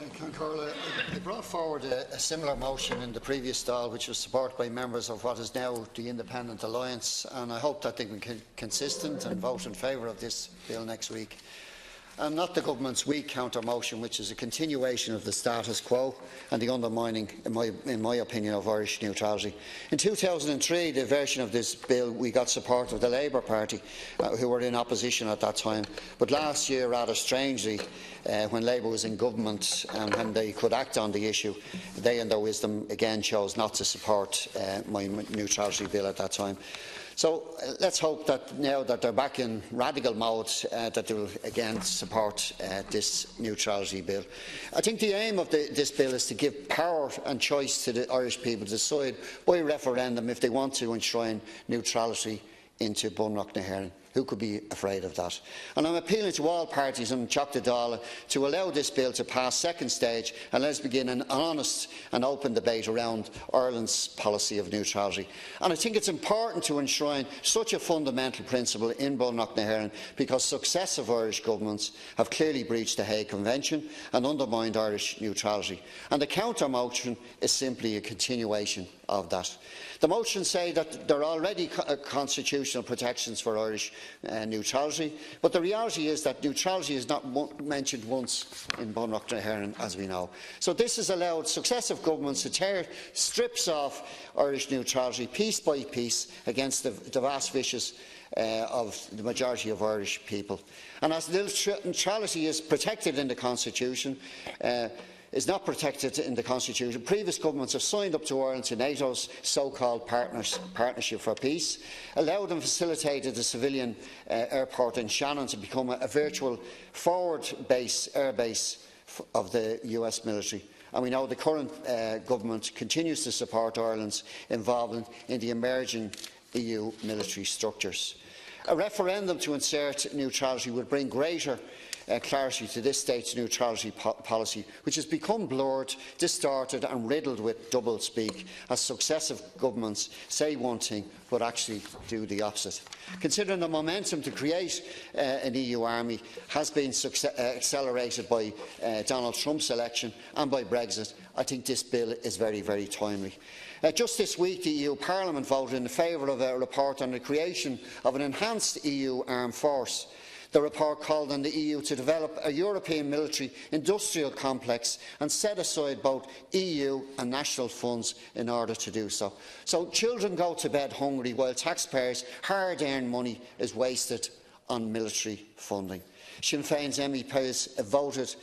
I brought forward a similar motion in the previous Dáil, which was supported by members of what is now the Independent Alliance, and I hope that they can be consistent and vote in favour of this bill next week. And not the government's weak counter-motion, which is a continuation of the status quo and the undermining, in my opinion, of Irish neutrality. In 2003, the version of this bill, we got support of the Labour Party, who were in opposition at that time. But last year, rather strangely, when Labour was in government and when they could act on the issue, they, in their wisdom, again chose not to support my neutrality bill at that time. So let's hope that now that they're back in radical mode, that they will again support this neutrality bill. I think the aim of this bill is to give power and choice to the Irish people to decide by referendum if they want to enshrine neutrality into Bunreacht na hÉireann. Who could be afraid of that? And I'm appealing to all parties in Teachta Dáil to allow this bill to pass second stage, and let's begin an honest and open debate around Ireland's policy of neutrality. And I think it's important to enshrine such a fundamental principle in Bunreacht na hÉireann, because successive Irish governments have clearly breached the Hague Convention and undermined Irish neutrality. And the counter-motion is simply a continuation of that. The motions say that there are already constitutional protections for Irish neutrality, but the reality is that neutrality is not mentioned once in Bunreacht na hÉireann, as we know. So this has allowed successive governments to tear strips off Irish neutrality piece by piece against the vast wishes of the majority of Irish people. And as neutrality is protected in the Constitution, is not protected in the Constitution. Previous governments have signed up to Ireland to NATO's so-called Partnership for Peace, allowed and facilitated the civilian airport in Shannon to become a virtual forward airbase of the US military. And we know the current government continues to support Ireland's involvement in the emerging EU military structures. A referendum to insert neutrality would bring greater clarity to this state's neutrality policy, which has become blurred, distorted and riddled with double-speak, as successive governments say one thing but actually do the opposite. Considering the momentum to create an EU army has been accelerated by Donald Trump's election and by Brexit, I think this bill is very, very timely. Just this week, the EU Parliament voted in favour of a report on the creation of an enhanced EU armed force. The report called on the EU to develop a European military industrial complex and set aside both EU and national funds in order to do so. So children go to bed hungry while taxpayers' hard-earned money is wasted on military funding. Sinn Féin's MEPs voted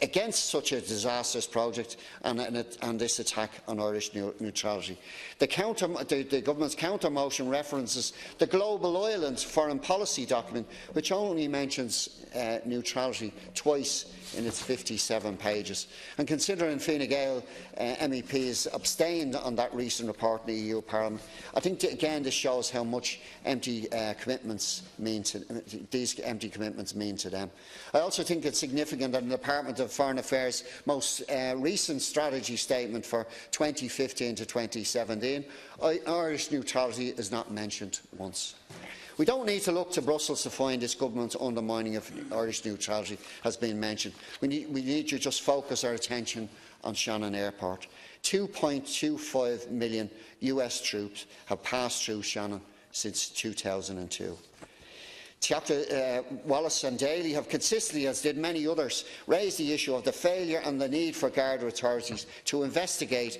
against such a disastrous project and this attack on Irish neutrality. The government's counter-motion references the Global Island foreign policy document, which only mentions neutrality twice in its 57 pages. And considering Fine Gael MEPs abstained on that recent report in the EU Parliament, I think again this shows how much these empty commitments mean to them. I also think it's significant that the Department of Foreign Affairs' most recent strategy statement for 2015 to 2017, Irish neutrality is not mentioned once. We don't need to look to Brussels to find this government's undermining of Irish neutrality has been mentioned. We need to just focus our attention on Shannon Airport. 2.25 million US troops have passed through Shannon since 2002. Wallace and Daly have consistently, as did many others, raised the issue of the failure and the need for Garda authorities to investigate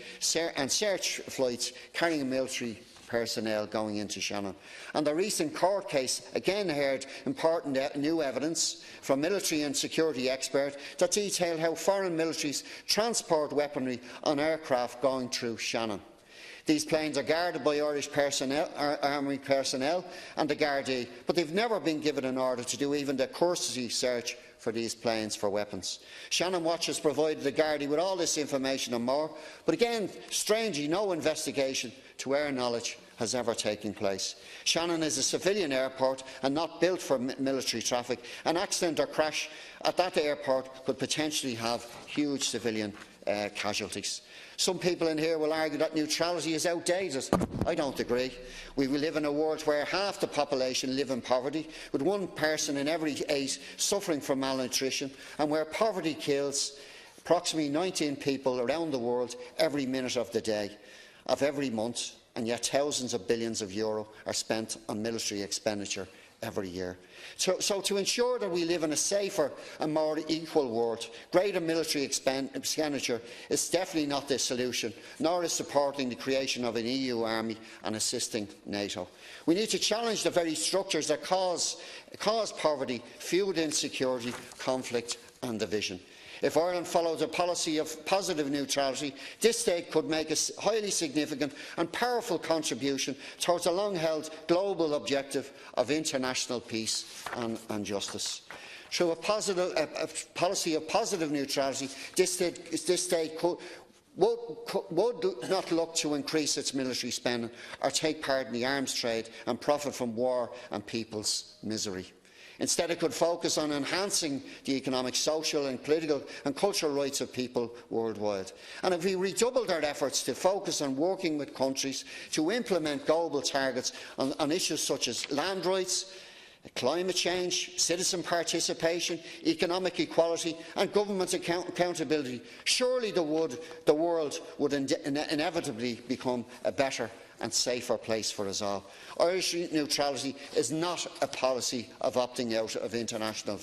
and search flights carrying military personnel going into Shannon. And the recent court case again heard important new evidence from military and security experts that detail how foreign militaries transport weaponry on aircraft going through Shannon. These planes are guarded by Irish Army personnel and the Gardaí, but they've never been given an order to do even the courtesy search for these planes for weapons. Shannon Watch has provided the Gardaí with all this information and more, but again, strangely, no investigation to our knowledge has ever taken place. Shannon is a civilian airport and not built for military traffic. An accident or crash at that airport could potentially have huge civilian casualties. Some people in here will argue that neutrality is outdated. I don't agree. We live in a world where half the population live in poverty, with one person in every 8 suffering from malnutrition, and where poverty kills Approximately 19 people around the world every minute of the day, of every month, and yet thousands of billions of euro are spent on military expenditure every year. So to ensure that we live in a safer and more equal world, greater military expenditure is definitely not the solution, nor is supporting the creation of an EU army and assisting NATO. We need to challenge the very structures that cause poverty, fuel insecurity, conflict and division. If Ireland follows a policy of positive neutrality, this state could make a highly significant and powerful contribution towards the long-held global objective of international peace and justice. Through a policy of positive neutrality, this state would not look to increase its military spending or take part in the arms trade and profit from war and people's misery. Instead, it could focus on enhancing the economic, social and political and cultural rights of people worldwide. And if we redoubled our efforts to focus on working with countries to implement global targets on issues such as land rights, climate change, citizen participation, economic equality and government accountability, surely the world would inevitably become a better and safer place for us all. Irish neutrality is not a policy of opting out of international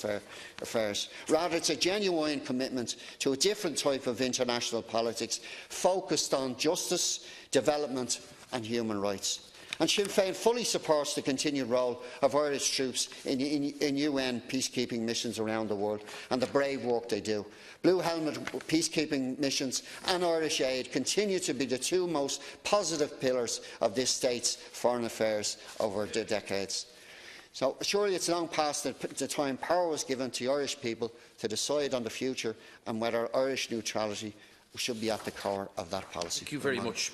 affairs. Rather, it is a genuine commitment to a different type of international politics focused on justice, development and human rights. And Sinn Féin fully supports the continued role of Irish troops in UN peacekeeping missions around the world and the brave work they do. Blue Helmet peacekeeping missions and Irish aid continue to be the two most positive pillars of this state's foreign affairs over the decades. So surely it is long past the time power was given to the Irish people to decide on the future and whether Irish neutrality should be at the core of that policy. Thank you very much.